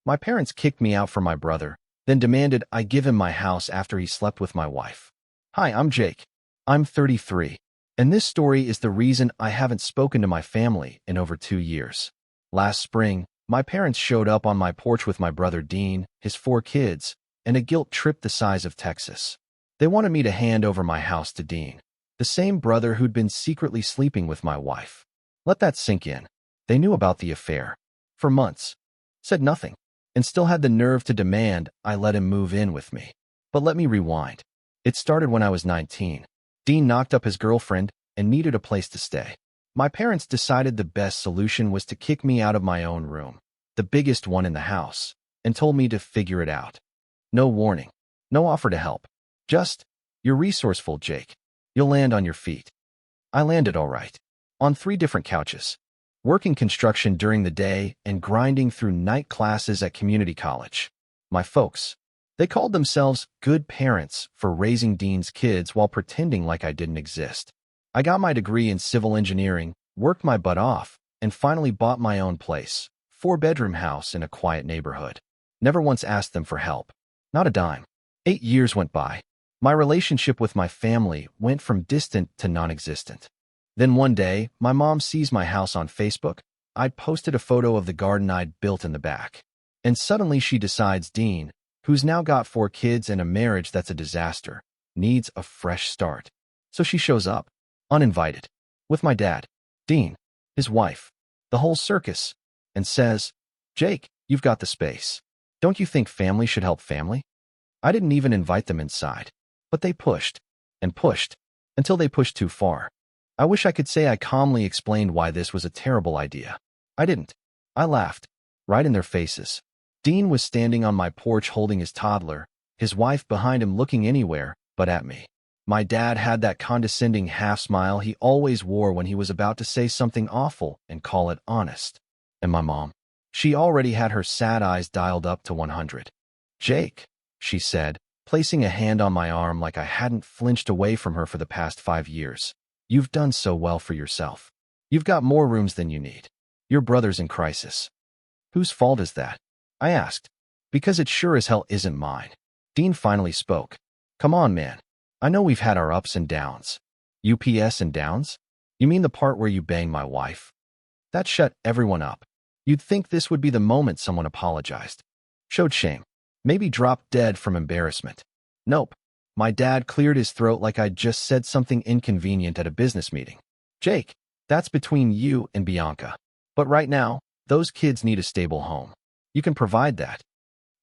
My parents kicked me out from my brother, then demanded I give him my house after he slept with my wife. Hi, I'm Jake. I'm 33. And this story is the reason I haven't spoken to my family in over 2 years. Last spring, my parents showed up on my porch with my brother Dean, his 4 kids, and a guilt trip the size of Texas. They wanted me to hand over my house to Dean, the same brother who'd been secretly sleeping with my wife. Let that sink in. They knew about the affair. For months. Said nothing. And still had the nerve to demand I let him move in with me. But let me rewind. It started when I was 19. Dean knocked up his girlfriend and needed a place to stay. My parents decided the best solution was to kick me out of my own room, the biggest one in the house, and told me to figure it out. No warning. No offer to help. Just, you're resourceful, Jake. You'll land on your feet. I landed all right. On 3 different couches. Working construction during the day and grinding through night classes at community college. My folks. They called themselves good parents for raising Dean's kids while pretending like I didn't exist. I got my degree in civil engineering, worked my butt off, and finally bought my own place, 4-bedroom house in a quiet neighborhood. Never once asked them for help. Not a dime. 8 years went by. My relationship with my family went from distant to non-existent. Then one day, my mom sees my house on Facebook. I'd posted a photo of the garden I'd built in the back. And suddenly she decides Dean, who's now got 4 kids and a marriage that's a disaster, needs a fresh start. So she shows up, uninvited, with my dad, Dean, his wife, the whole circus, and says, Jake, you've got the space. Don't you think family should help family? I didn't even invite them inside, but they pushed, and pushed, until they pushed too far. I wish I could say I calmly explained why this was a terrible idea. I didn't. I laughed, right in their faces. Dean was standing on my porch holding his toddler, his wife behind him looking anywhere but at me. My dad had that condescending half-smile he always wore when he was about to say something awful and call it honest. And my mom? She already had her sad eyes dialed up to 100. Jake, she said, placing a hand on my arm like I hadn't flinched away from her for the past 5 years. You've done so well for yourself. You've got more rooms than you need. Your brother's in crisis. Whose fault is that? I asked. Because it sure as hell isn't mine. Dean finally spoke. Come on, man. I know we've had our ups and downs. UPS and downs? You mean the part where you banged my wife? That shut everyone up. You'd think this would be the moment someone apologized. Showed shame. Maybe dropped dead from embarrassment. Nope. My dad cleared his throat like I'd just said something inconvenient at a business meeting. Jake, that's between you and Bianca. But right now, those kids need a stable home. You can provide that.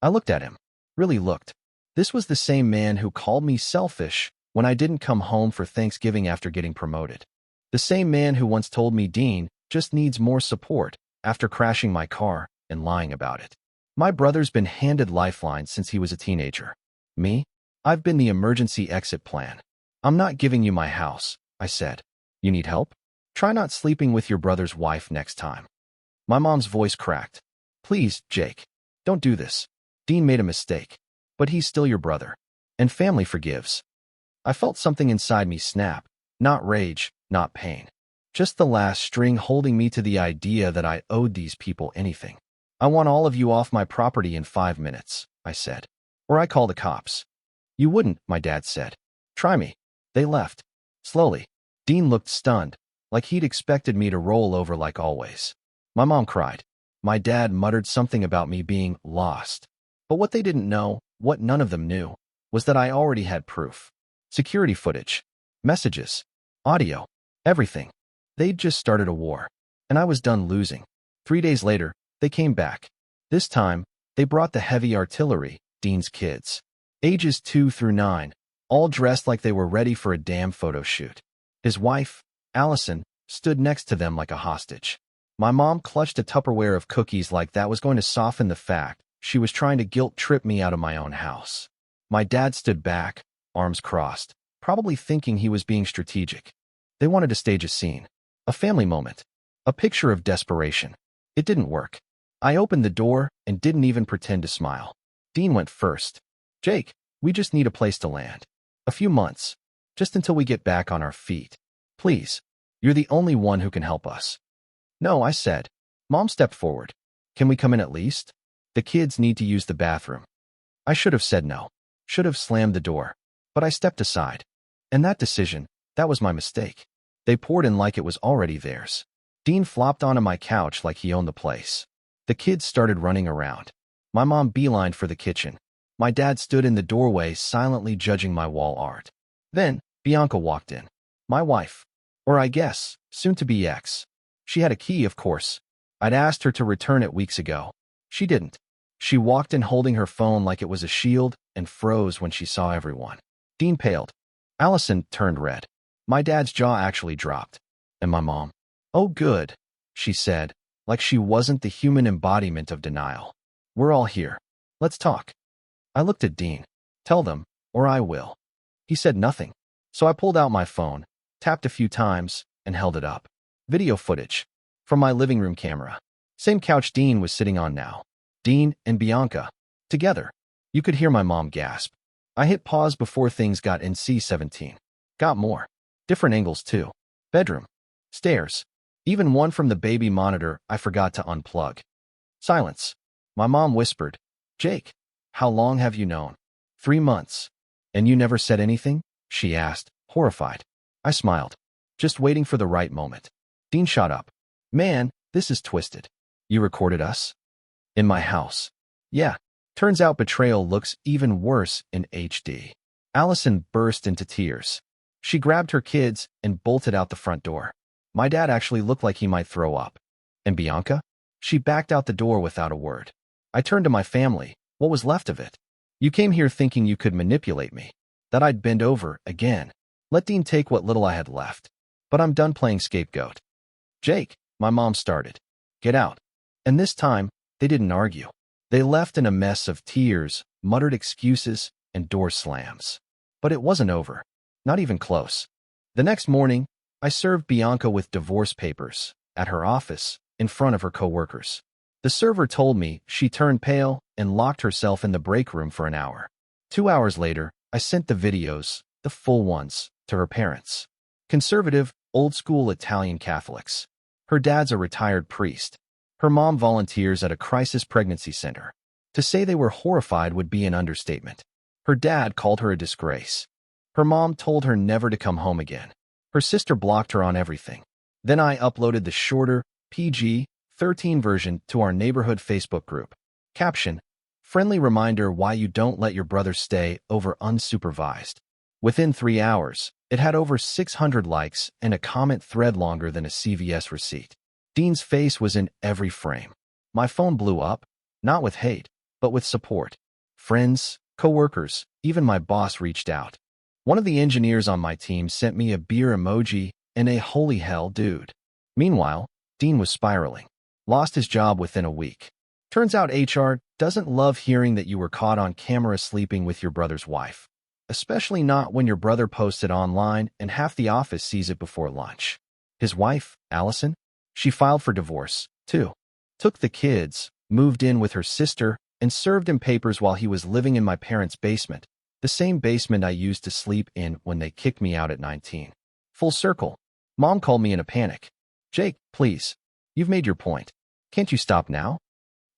I looked at him. Really looked. This was the same man who called me selfish when I didn't come home for Thanksgiving after getting promoted. The same man who once told me Dean just needs more support after crashing my car and lying about it. My brother's been handed lifelines since he was a teenager. Me? I've been the emergency exit plan. I'm not giving you my house, I said. You need help? Try not sleeping with your brother's wife next time. My mom's voice cracked. Please, Jake, don't do this. Dean made a mistake, but he's still your brother, and family forgives. I felt something inside me snap, not rage, not pain. Just the last string holding me to the idea that I owed these people anything. I want all of you off my property in 5 minutes, I said, or I call the cops. You wouldn't, my dad said. Try me. They left. Slowly. Dean looked stunned, like he'd expected me to roll over like always. My mom cried. My dad muttered something about me being lost. But what they didn't know, what none of them knew, was that I already had proof. Security footage, messages, audio, everything. They'd just started a war, and I was done losing. 3 days later, they came back. This time, they brought the heavy artillery, Dean's kids. Ages 2 through 9, all dressed like they were ready for a damn photo shoot. His wife, Allison, stood next to them like a hostage. My mom clutched a Tupperware of cookies like that was going to soften the fact she was trying to guilt-trip me out of my own house. My dad stood back, arms crossed, probably thinking he was being strategic. They wanted to stage a scene, a family moment, a picture of desperation. It didn't work. I opened the door and didn't even pretend to smile. Dean went first. Jake, we just need a place to land. A few months, just until we get back on our feet. Please, you're the only one who can help us. No, I said. Mom stepped forward. Can we come in at least? The kids need to use the bathroom. I should have said no. Should have slammed the door. But I stepped aside. And that decision, that was my mistake. They poured in like it was already theirs. Dean flopped onto my couch like he owned the place. The kids started running around. My mom beelined for the kitchen. My dad stood in the doorway silently judging my wall art. Then, Bianca walked in. My wife. Or I guess, soon-to-be ex. She had a key, of course. I'd asked her to return it weeks ago. She didn't. She walked in holding her phone like it was a shield and froze when she saw everyone. Dean paled. Allison turned red. My dad's jaw actually dropped. And my mom. Oh, good, she said, like she wasn't the human embodiment of denial. We're all here. Let's talk. I looked at Dean. Tell them, or I will. He said nothing. So I pulled out my phone, tapped a few times, and held it up. Video footage. From my living room camera. Same couch Dean was sitting on now. Dean and Bianca. Together. You could hear my mom gasp. I hit pause before things got NC-17. Got more. Different angles too. Bedroom. Stairs. Even one from the baby monitor I forgot to unplug. Silence. My mom whispered, Jake, how long have you known? 3 months. And you never said anything? She asked, horrified. I smiled. Just waiting for the right moment. Dean shot up. Man, this is twisted. You recorded us? In my house. Yeah. Turns out betrayal looks even worse in HD. Allison burst into tears. She grabbed her kids and bolted out the front door. My dad actually looked like he might throw up. And Bianca? She backed out the door without a word. I turned to my family. What was left of it? You came here thinking you could manipulate me. That I'd bend over again. Let Dean take what little I had left. But I'm done playing scapegoat. Jake, my mom started. Get out. And this time, they didn't argue. They left in a mess of tears, muttered excuses, and door slams. But it wasn't over. Not even close. The next morning, I served Bianca with divorce papers at her office in front of her coworkers. The server told me she turned pale and locked herself in the break room for an hour. 2 hours later, I sent the videos, the full ones, to her parents. Conservative, old-school Italian Catholics. Her dad's a retired priest. Her mom volunteers at a crisis pregnancy center. To say they were horrified would be an understatement. Her dad called her a disgrace. Her mom told her never to come home again. Her sister blocked her on everything. Then I uploaded the shorter, PG-13 version to our neighborhood Facebook group. Caption: friendly reminder why you don't let your brother stay over unsupervised. Within 3 hours, it had over 600 likes and a comment thread longer than a CVS receipt. Dean's face was in every frame. My phone blew up, not with hate, but with support. Friends, coworkers, even my boss reached out. One of the engineers on my team sent me a beer emoji and a holy hell dude. Meanwhile, Dean was spiraling. Lost his job within a week. Turns out HR doesn't love hearing that you were caught on camera sleeping with your brother's wife. Especially not when your brother posts it online and half the office sees it before lunch. His wife, Allison, she filed for divorce, too. Took the kids, moved in with her sister, and served him papers while he was living in my parents' basement. The same basement I used to sleep in when they kicked me out at 19. Full circle. Mom called me in a panic. Jake, please. You've made your point. Can't you stop now?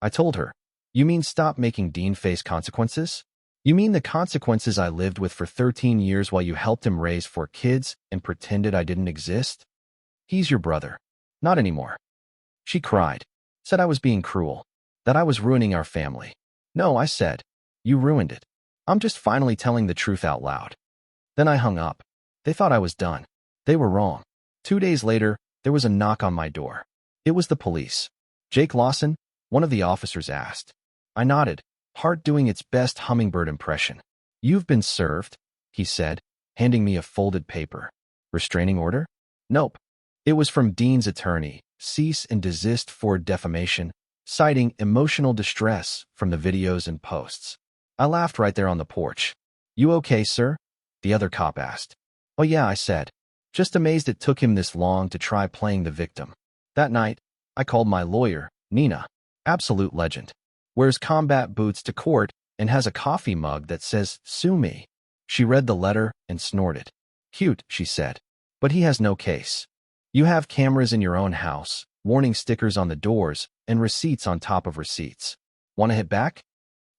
I told her. You mean stop making Dean face consequences? You mean the consequences I lived with for 13 years while you helped him raise 4 kids and pretended I didn't exist? He's your brother. Not anymore. She cried. Said I was being cruel. That I was ruining our family. No, I said. You ruined it. I'm just finally telling the truth out loud. Then I hung up. They thought I was done. They were wrong. 2 days later, there was a knock on my door. It was the police. Jake Lawson? One of the officers asked. I nodded, heart doing its best hummingbird impression. You've been served, he said, handing me a folded paper. Restraining order? Nope. It was from Dean's attorney, cease and desist for defamation, citing emotional distress from the videos and posts. I laughed right there on the porch. You okay, sir? The other cop asked. Oh yeah, I said. Just amazed it took him this long to try playing the victim. That night, I called my lawyer, Nina. Absolute legend. Wears combat boots to court and has a coffee mug that says, sue me. She read the letter and snorted. Cute, she said. But he has no case. You have cameras in your own house, warning stickers on the doors, and receipts on top of receipts. Want to hit back?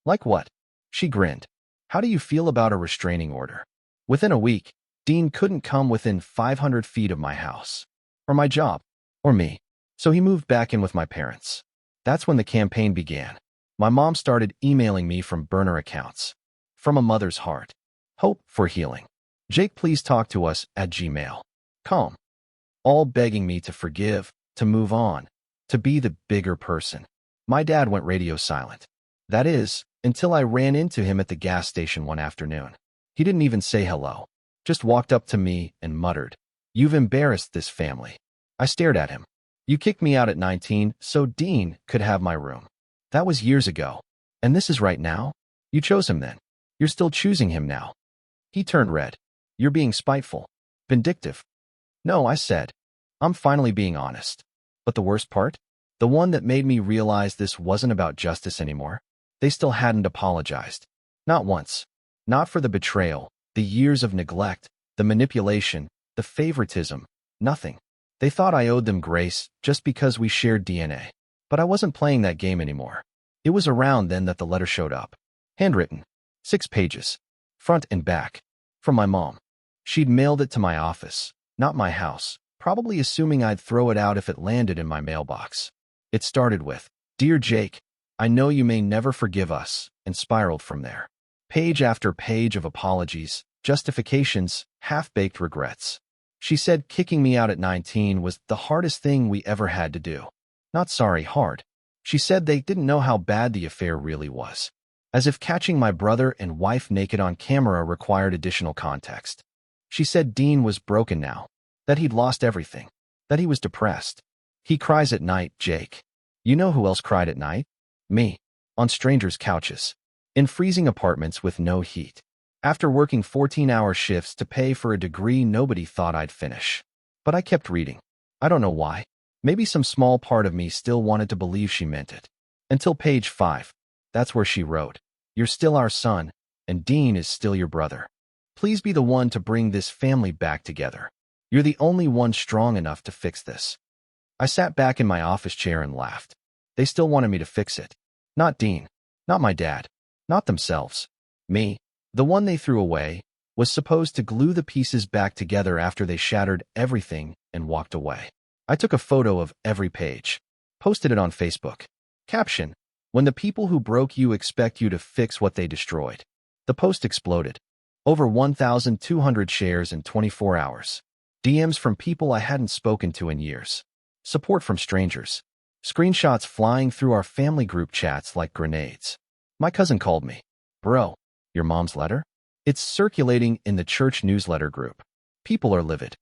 Like what? She grinned. How do you feel about a restraining order? Within a week, Dean couldn't come within 500 feet of my house, or my job, or me. So he moved back in with my parents. That's when the campaign began. My mom started emailing me from burner accounts. From a mother's heart. Hope for healing. Jake, please talk to us at gmail.com. All begging me to forgive, to move on, to be the bigger person. My dad went radio silent. That is, until I ran into him at the gas station one afternoon. He didn't even say hello. Just walked up to me and muttered, "You've embarrassed this family." I stared at him. "You kicked me out at 19 so Dean could have my room. That was years ago. And this is right now? You chose him then. You're still choosing him now." He turned red. "You're being spiteful. Vindictive." "No," I said. "I'm finally being honest." But the worst part? The one that made me realize this wasn't about justice anymore. They still hadn't apologized. Not once. Not for the betrayal, the years of neglect, the manipulation, the favoritism. Nothing. They thought I owed them grace just because we shared DNA. But I wasn't playing that game anymore. It was around then that the letter showed up. Handwritten. 6 pages. Front and back. From my mom. She'd mailed it to my office, not my house, probably assuming I'd throw it out if it landed in my mailbox. It started with, "Dear Jake, I know you may never forgive us," and spiraled from there. Page after page of apologies, justifications, half-baked regrets. She said kicking me out at 19 was the hardest thing we ever had to do. Not sorry, hard. She said they didn't know how bad the affair really was. As if catching my brother and wife naked on camera required additional context. She said Dean was broken now, that he'd lost everything, that he was depressed. "He cries at night, Jake." You know who else cried at night? Me. On strangers' couches. In freezing apartments with no heat. After working 14-hour shifts to pay for a degree nobody thought I'd finish. But I kept reading. I don't know why. Maybe some small part of me still wanted to believe she meant it. Until page 5. That's where she wrote, "You're still our son, and Dean is still your brother. Please be the one to bring this family back together. You're the only one strong enough to fix this." I sat back in my office chair and laughed. They still wanted me to fix it. Not Dean. Not my dad. Not themselves. Me, the one they threw away, was supposed to glue the pieces back together after they shattered everything and walked away. I took a photo of every page. Posted it on Facebook. Caption, "When the people who broke you expect you to fix what they destroyed." The post exploded. Over 1,200 shares in 24 hours. DMs from people I hadn't spoken to in years. Support from strangers. Screenshots flying through our family group chats like grenades. My cousin called me. "Bro, your mom's letter? It's circulating in the church newsletter group. People are livid.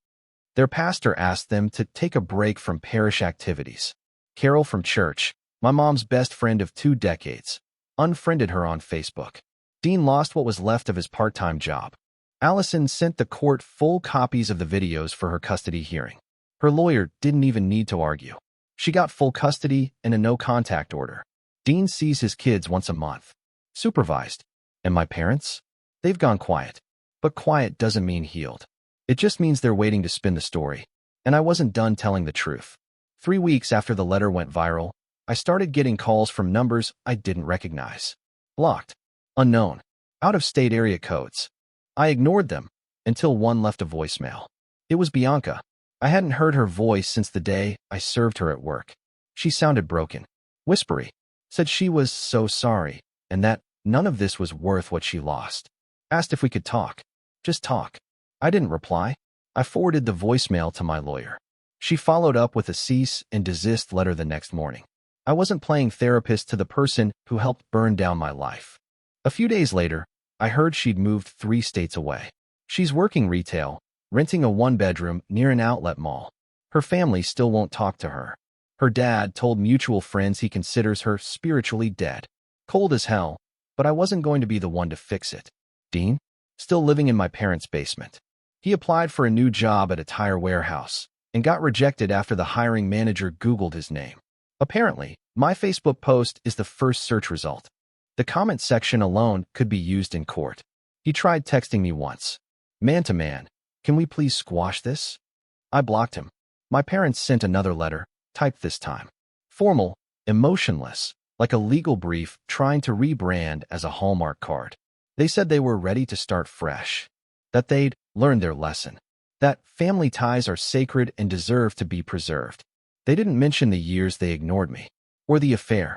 Their pastor asked them to take a break from parish activities. Carol from church, my mom's best friend of 2 decades, unfriended her on Facebook. Dean lost what was left of his part-time job. Allison sent the court full copies of the videos for her custody hearing. Her lawyer didn't even need to argue. She got full custody and a no-contact order. Dean sees his kids once a month. Supervised. And my parents? They've gone quiet. But quiet doesn't mean healed. It just means they're waiting to spin the story. And I wasn't done telling the truth. 3 weeks after the letter went viral, I started getting calls from numbers I didn't recognize. Blocked. Unknown. Out-of-state area codes. I ignored them until one left a voicemail. It was Bianca. I hadn't heard her voice since the day I served her at work. She sounded broken. Whispery. Said she was so sorry and that none of this was worth what she lost. Asked if we could talk. Just talk. I didn't reply. I forwarded the voicemail to my lawyer. She followed up with a cease and desist letter the next morning. I wasn't playing therapist to the person who helped burn down my life. A few days later, I heard she'd moved 3 states away. She's working retail, renting a 1-bedroom near an outlet mall. Her family still won't talk to her. Her dad told mutual friends he considers her spiritually dead. Cold as hell, but I wasn't going to be the one to fix it. Dean? Still living in my parents' basement. He applied for a new job at a tire warehouse and got rejected after the hiring manager Googled his name. Apparently, my Facebook post is the first search result. The comment section alone could be used in court. He tried texting me once. Man to man, can we please squash this? I blocked him. My parents sent another letter, typed this time. Formal, emotionless, like a legal brief trying to rebrand as a Hallmark card. They said they were ready to start fresh, that they'd learned their lesson, that family ties are sacred and deserve to be preserved. They didn't mention the years they ignored me, or the affair,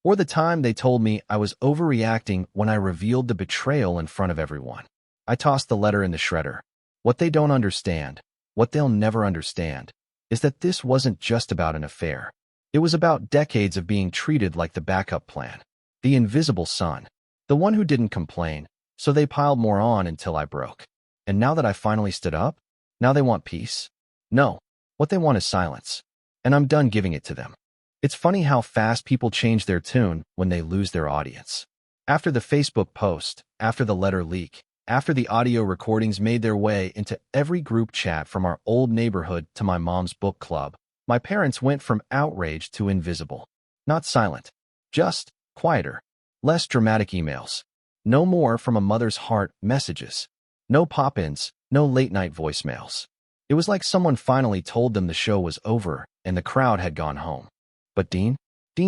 or the time they told me I was overreacting when I revealed the betrayal in front of everyone. I tossed the letter in the shredder. What they don't understand, what they'll never understand, is that this wasn't just about an affair. It was about decades of being treated like the backup plan, the invisible son, the one who didn't complain, so they piled more on until I broke. And now that I finally stood up, now they want peace? No, what they want is silence. And I'm done giving it to them. It's funny how fast people change their tune when they lose their audience. After the Facebook post, after the letter leak, after the audio recordings made their way into every group chat from our old neighborhood to my mom's book club, my parents went from outraged to invisible. Not silent, just quieter, less dramatic emails. No more from a mother's heart messages. No pop-ins, no late-night voicemails. It was like someone finally told them the show was over and the crowd had gone home. But Dean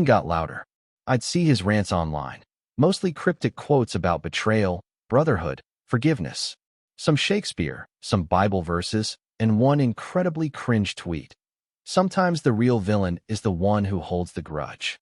got louder. I'd see his rants online, mostly cryptic quotes about betrayal, brotherhood, forgiveness. Some Shakespeare, some Bible verses, and one incredibly cringe tweet. Sometimes the real villain is the one who holds the grudge.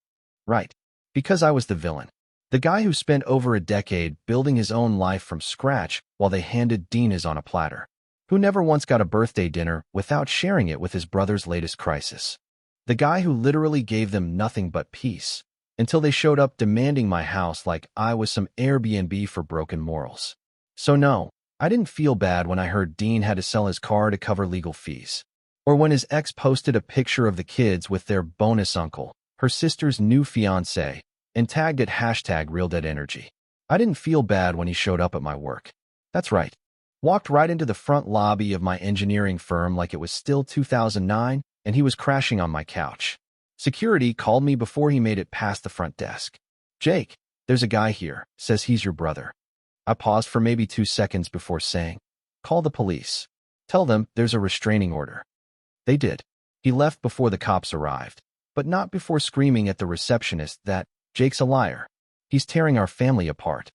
Right, because I was the villain. The guy who spent over a decade building his own life from scratch while they handed Dean his on a platter. Who never once got a birthday dinner without sharing it with his brother's latest crisis. The guy who literally gave them nothing but peace, until they showed up demanding my house like I was some Airbnb for broken morals. So no, I didn't feel bad when I heard Dean had to sell his car to cover legal fees. Or when his ex posted a picture of the kids with their bonus uncle, her sister's new fiancé, and tagged it #RealDeadEnergy. I didn't feel bad when he showed up at my work. That's right. Walked right into the front lobby of my engineering firm like it was still 2009, and he was crashing on my couch. Security called me before he made it past the front desk. "Jake, there's a guy here, says he's your brother." I paused for maybe 2 seconds before saying, "Call the police. Tell them there's a restraining order." They did. He left before the cops arrived, but not before screaming at the receptionist that Jake's a liar. He's tearing our family apart.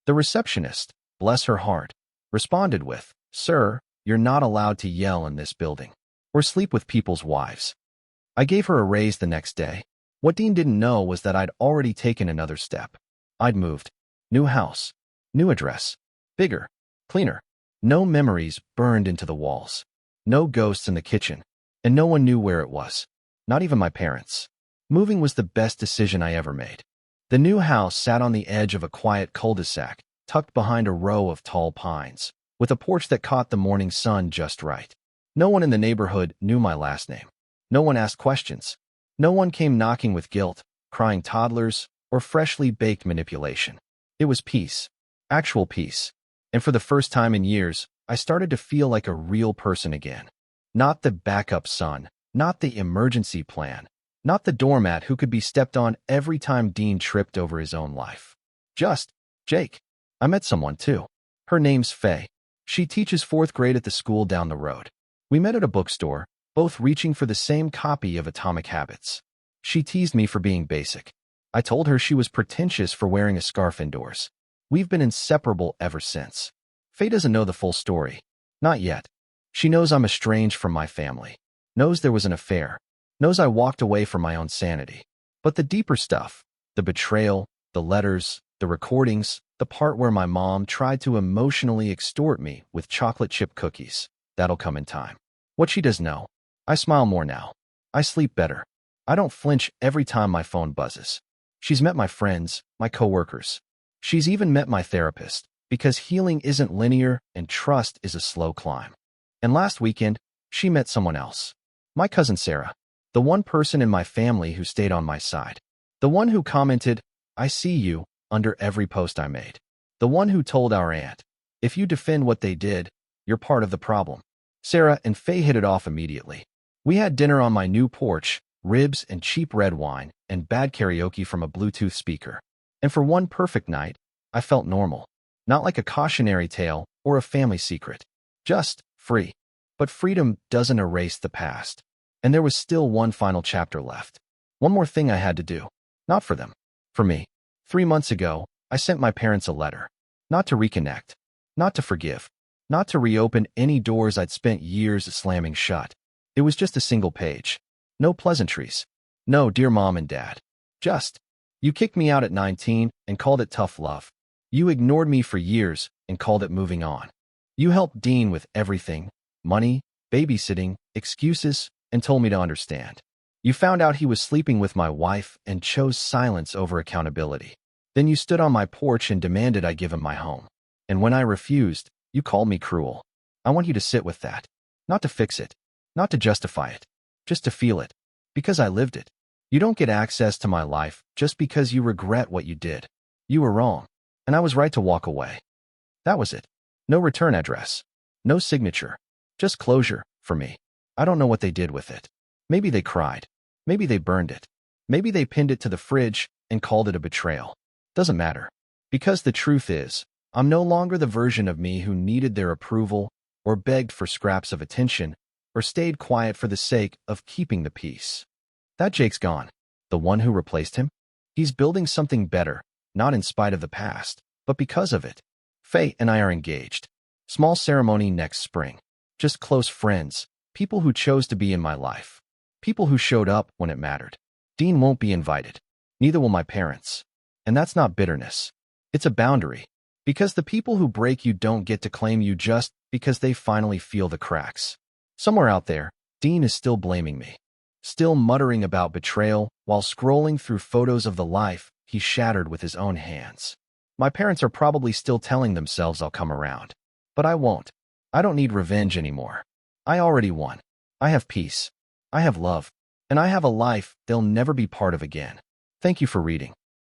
The receptionist, bless her heart, responded with, "Sir, you're not allowed to yell in this building or sleep with people's wives." I gave her a raise the next day. What Dean didn't know was that I'd already taken another step. I'd moved. New house. New address. Bigger. Cleaner. No memories burned into the walls. No ghosts in the kitchen. And no one knew where it was. Not even my parents. Moving was the best decision I ever made. The new house sat on the edge of a quiet cul-de-sac, tucked behind a row of tall pines, with a porch that caught the morning sun just right. No one in the neighborhood knew my last name. No one asked questions. No one came knocking with guilt, crying toddlers, or freshly baked manipulation. It was peace. Actual peace. And for the first time in years, I started to feel like a real person again. Not the backup son, not the emergency plan, not the doormat who could be stepped on every time Dean tripped over his own life. Just Jake. I met someone too. Her name's Faye. She teaches 4th grade at the school down the road. We met at a bookstore, both reaching for the same copy of Atomic Habits. She teased me for being basic. I told her she was pretentious for wearing a scarf indoors. We've been inseparable ever since. Faye doesn't know the full story. Not yet. She knows I'm estranged from my family. Knows there was an affair. Knows I walked away from my own sanity. But the deeper stuff, the betrayal, the letters, the recordings, the part where my mom tried to emotionally extort me with chocolate chip cookies, that'll come in time. What she does know. I smile more now. I sleep better. I don't flinch every time my phone buzzes. She's met my friends, my coworkers. She's even met my therapist, because healing isn't linear and trust is a slow climb. And last weekend, she met someone else. My cousin Sarah, the one person in my family who stayed on my side. The one who commented, "I see you," under every post I made. The one who told our aunt, "If you defend what they did, you're part of the problem." Sarah and Faye hit it off immediately. We had dinner on my new porch, ribs and cheap red wine, and bad karaoke from a Bluetooth speaker. And for one perfect night, I felt normal. Not like a cautionary tale or a family secret. Just free. But freedom doesn't erase the past. And there was still one final chapter left. One more thing I had to do. Not for them. For me. 3 months ago, I sent my parents a letter. Not to reconnect. Not to forgive. Not to reopen any doors I'd spent years slamming shut. It was just a single page. No pleasantries. No, dear mom and dad. Just, you kicked me out at 19 and called it tough love. You ignored me for years and called it moving on. You helped Dean with everything, money, babysitting, excuses, and told me to understand. You found out he was sleeping with my wife and chose silence over accountability. Then you stood on my porch and demanded I give him my home. And when I refused, you called me cruel. I want you to sit with that. Not to fix it. Not to justify it. Just to feel it. Because I lived it. You don't get access to my life just because you regret what you did. You were wrong. And I was right to walk away. That was it. No return address. No signature. Just closure, for me. I don't know what they did with it. Maybe they cried. Maybe they burned it. Maybe they pinned it to the fridge and called it a betrayal. Doesn't matter. Because the truth is, I'm no longer the version of me who needed their approval or begged for scraps of attention or stayed quiet for the sake of keeping the peace. That Jake's gone. The one who replaced him? He's building something better, not in spite of the past, but because of it. Faye and I are engaged. Small ceremony next spring. Just close friends, people who chose to be in my life. People who showed up when it mattered. Dean won't be invited. Neither will my parents. And that's not bitterness. It's a boundary. Because the people who break you don't get to claim you just because they finally feel the cracks. Somewhere out there, Dean is still blaming me. Still muttering about betrayal while scrolling through photos of the life he shattered with his own hands. My parents are probably still telling themselves I'll come around. But I won't. I don't need revenge anymore. I already won. I have peace. I have love. And I have a life they'll never be part of again. Thank you for reading.